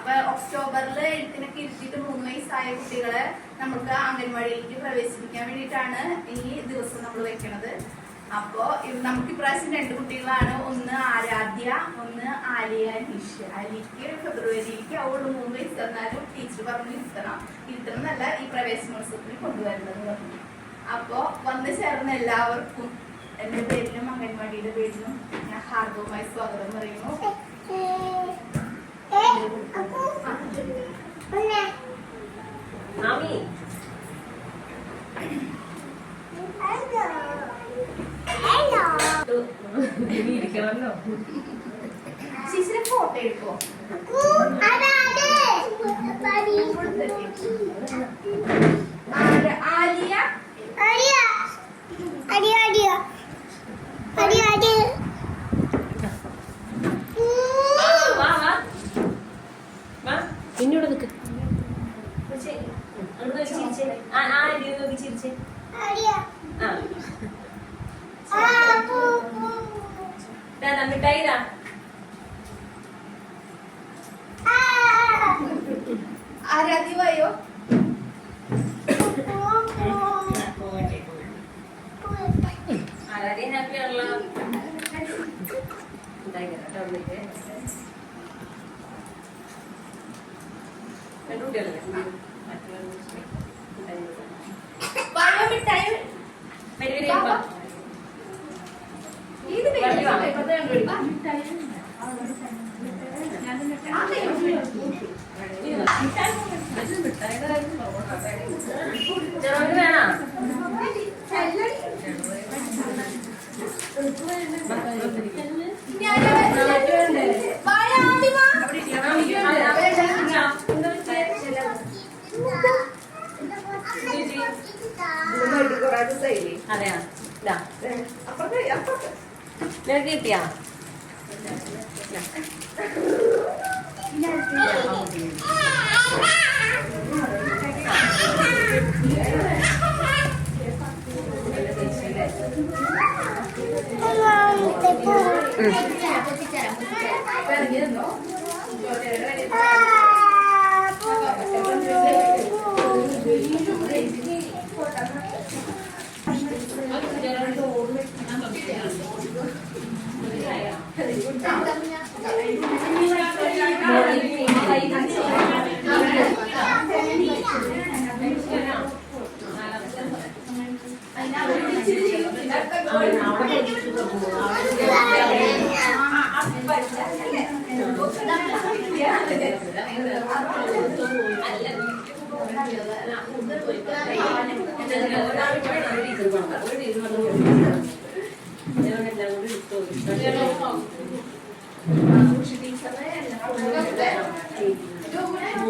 അപ്പൊ ഒക്ടോബറിൽ എഴുത്തിനൊക്കെ ഇരുത്തിയിട്ട് 3 വയസ്സായ കുട്ടികളെ നമുക്ക് അംഗൻവാടിയിലേക്ക് പ്രവേശിപ്പിക്കാൻ വേണ്ടിയിട്ടാണ് ഈ ദിവസം നമ്മൾ വെക്കണത്. അപ്പോ നമുക്ക് ഇപ്രാവശ്യം 2 കുട്ടികളാണ്. ഒന്ന് ആരാധ്യ, ഒന്ന് ആലിയ നിഷ്. അലിക്ക് ഫെബ്രുവരിയിലേക്ക് അവള് 3 വയസ്സ് തന്നാലും ടീച്ചർ പറഞ്ഞു ഇരുത്തണം എന്നല്ല ഈ പ്രവേശനോത്സവത്തിന് കൊണ്ടുവരുന്നത് പറഞ്ഞു. അപ്പോ വന്നു ചേർന്ന എല്ലാവർക്കും എന്റെ പേരിലും അംഗൻവാടിയുടെ പേരിലും ഞാൻ ഹാർദവുമായി സ്വാഗതം പറയുന്നു. ശിശിര ഫോട്ടോ എടുക്കോ? ആലിയ പിന്നോട് നിൽക്ക്. മിഠായിരാ ആരാധ്യ വായോ. ആരാധ്യ ഹാപ്പി ആണല്ലോ. പെൺകുട്ടികളല്ലേ വായോ മിഠായി. ചെറുത് വേണോ? അതെയാ നിനക്ക് കിട്ടിയാ? ടീച്ചറെ